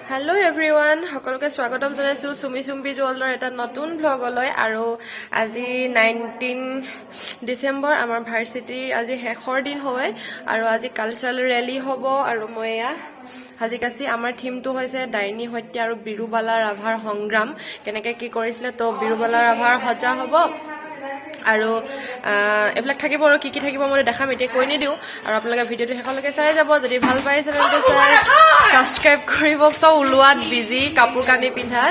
hello everyone সকলকে স্বাগতম জনাইছো সুমি সুম্পি জুৱেলাৰ এটা নতুন ব্লগলৈ আৰু আজি 19 ডিসেম্বৰ আমাৰ ভাৰ্চিটিৰ আজি শেষৰ দিন হয় আৰু আজি কালচাৰেল ৰেলী হ'ব আৰু মই হাজিকাছি আমাৰ থিমটো হৈছে ডাইনী হত্যা আৰু বিৰুবালা ৰাভাৰ সংগ্ৰাম কেনেকৈ কি কৰিছিলে তো বিৰুবালা ৰাভাৰ হজা হ'ব আৰু এবিলাক থাকিব আৰু কি থাকিব মই দেখাম এতিয়া কৈ নিদিও আৰু আপোনালোকে ভিডিওটো শেষলৈকে চাই যাব যদি ভাল পাই চেনেলটো চাই সাবস্ক্ৰাইব কৰিব সব উলোৱাত বিজি কাপোৰ কানি পিন্ধা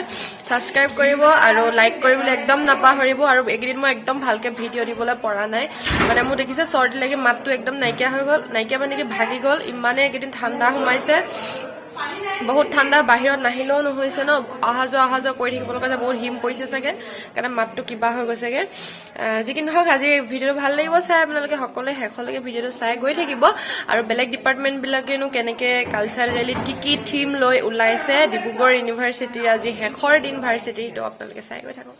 সাবস্ক্ৰাইব কৰিব আৰু লাইক কৰিবলৈ একদম নাপাহৰিব আৰু একদিন মই একদম ভালকে ভিডিও দিবলৈ পৰা নাই মানে মই দেখিছে চৰ্দি লাগি মাতটো একদম নাইকিয়া হৈ গল নাইকিয়া মানে কি ভাগি গল ইমানে একদিন ঠাণ্ডা সোমাইছে বহুত ঠাণ্ডা বাহিৰত নাহিলেও নহৈছে ন অহা যোৱা কৰি থাকিব লগা যে বহুত হিম পৰিছে চাগে কাৰণ মাতটো কিবা হৈ গৈছেগে যিকি নহওক আজি ভিডিওটো ভাল লাগিব চাই আপোনালোকে সকলোৱে শেষলৈকে ভিডিওটো চাই গৈ থাকিব আৰু বেলেগ ডিপাৰ্টমেণ্ট বিলাকেনো কেনেকৈ কালচাৰেল ৰেলীত কি থিম লৈ ওলাইছে ডিব্ৰুগড় ইউনিভাৰ্চিটিৰ আজি শেষৰ দিন ভাৰ্চিটিটো আপোনালোকে চাই গৈ থাকক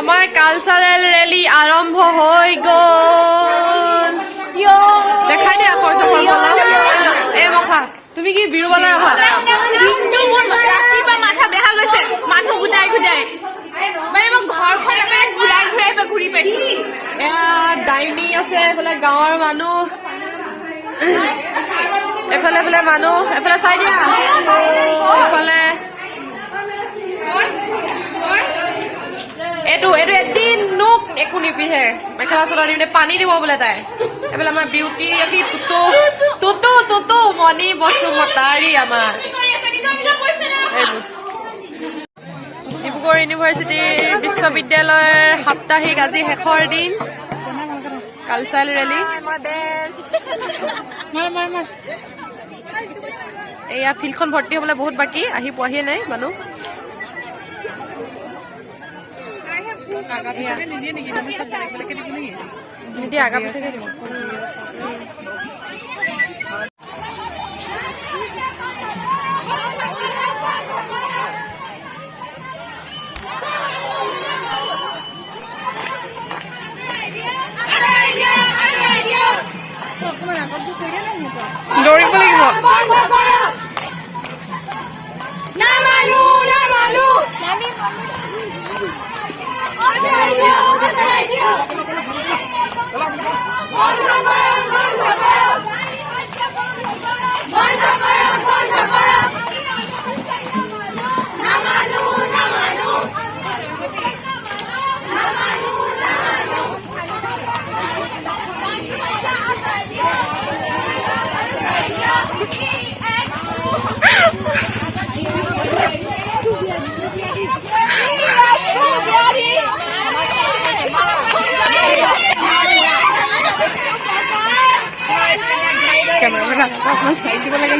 আমাৰ কালচাৰেল ৰেলী আৰম্ভ হৈ গ'ল দেখাই দিয়া খৰচ মখা তুমি কি বিৰুবালা ৰাভা দিনটো মোৰ ৰাতিপুৱা মাথা বেয়া গৈছে মানুহ গুটাই মানে মই ঘৰখন ঘূৰাই ঘূৰি পাইছো এয়া ডাইনী আছে এইফালে গাঁৱৰ মানুহ এফালে মানুহ এফালে চাই দিয়া এইফালে এইটো এদিন নোক একো নিপিন্ধে মেখেলা চাদৰ দিনে পানী দিব বোলে তাই এইফালে আমাৰ বিউটি কি তুতু মণি বসুমতাৰী আমাৰ ডিব্ৰুগড় ইউনিভাৰ্চিটিৰ বিশ্ববিদ্যালয়ৰ সাপ্তাহিক আজি শেষৰ দিন কালচাৰেল ৰেলী এয়া ফিল্ডখন ভৰ্তি হ'বলৈ বহুত বাকী আহি পোৱাহিয়ে নাই মানুহ নিদিয়ে আগা পিছাকে দিব দৌৰিব লাগিব দিব লাগে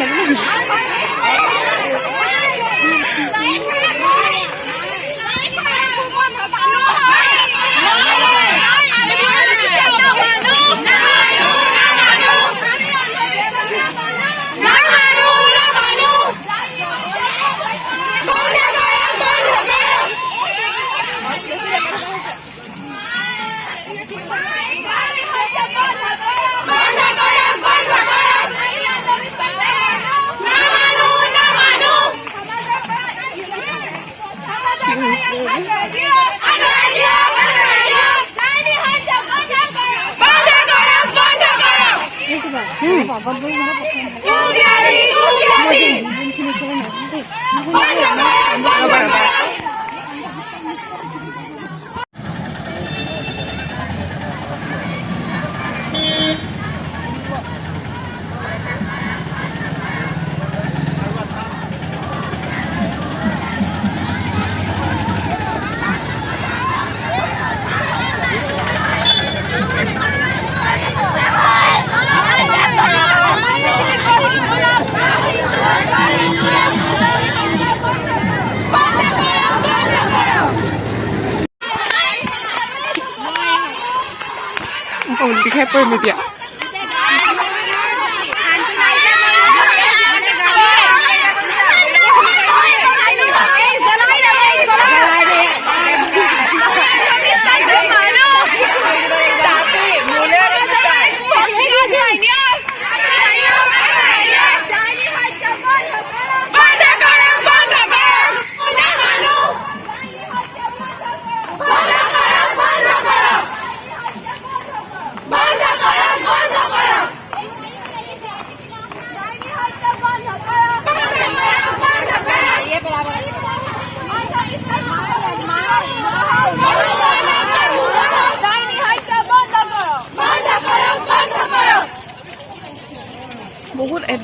উল্টি খাই পৰিম এতিয়া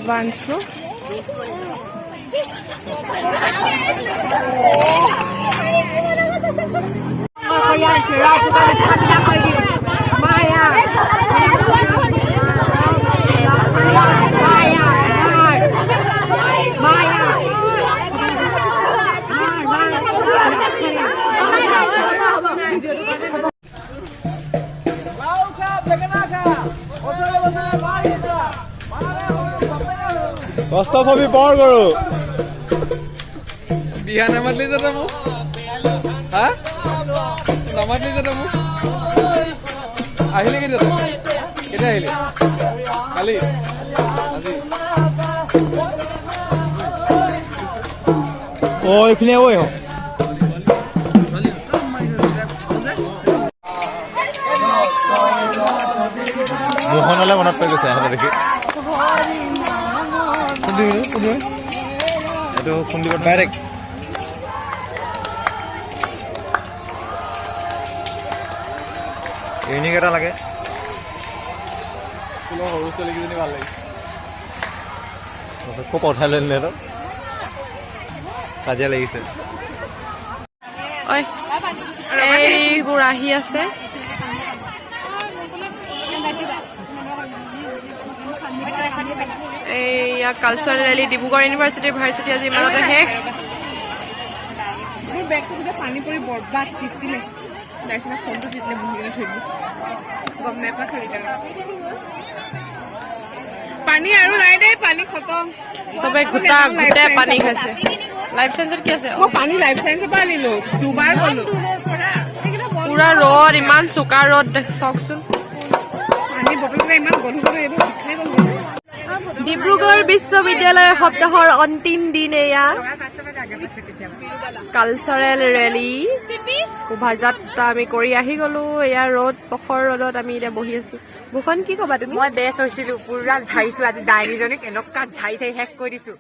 এডভান্স ন কষ্ট ভাবি বৰ কৰো বিহা নামাতলি যে মোক হা নামাতলি যে মোক আহিলে কেতিয়া কেতিয়া আহিলে কালি আজি এইপিনে ঐ মোহনলৈ মনত পৰি গৈছে আহোঁতে দেখি এইটো খুন্দিব ডাইৰেক্ট ইউনিক এটা লাগে স্কুলৰ সৰু ছোৱালীকেইজনী ভাল লাগিছে খুব পঠাই লৈ নিলে কাজিয়া লাগিছে ঐ এইবোৰ আহি আছে এইয়া কালচাৰেল ৰেলী ডিব্ৰুগড় ইউনিভাৰ্চিটিৰ ভাৰ্চিটি আজি ইমানতে শেষ পানী পৰি বৰবাদ তিতিলে তাৰপিছত ফোনটো তিতিলে বহি কিনে থৈ দিলোঁ গম নাপায় খালি পানী আৰু নাই দেই পানী খতম চবে গোটাই পানী খাইছে লাইফ চাইন্সত কি আছে মই পানী লাইফ চাইন্সৰ পৰা আনিলো দুবাৰ গলো পুৰা ৰ'দ ইমান চোকা ৰ'দ চাওকচোন পানী বটলকেইটা ইমান গধুৰ গধুৰ এইবোৰ বিষাই গ'ল ডিব্ৰুগড় বিশ্ববিদ্যালয় সপ্তাহৰ অন্তিম দিন এয়া কালচাৰেল ৰেলী শোভাযাত্ৰা আমি কৰি আহি গলো এয়া ৰ'দ পখৰ ৰ'দত আমি এতিয়া বহি আছো ভূষণ কি কবা তুমি মই বেছ হৈছিলো পুৰা ঝাইছো আজি ডাইনীজনীক এনেকুৱা ঝাই ঝাই শেষ কৰি দিছো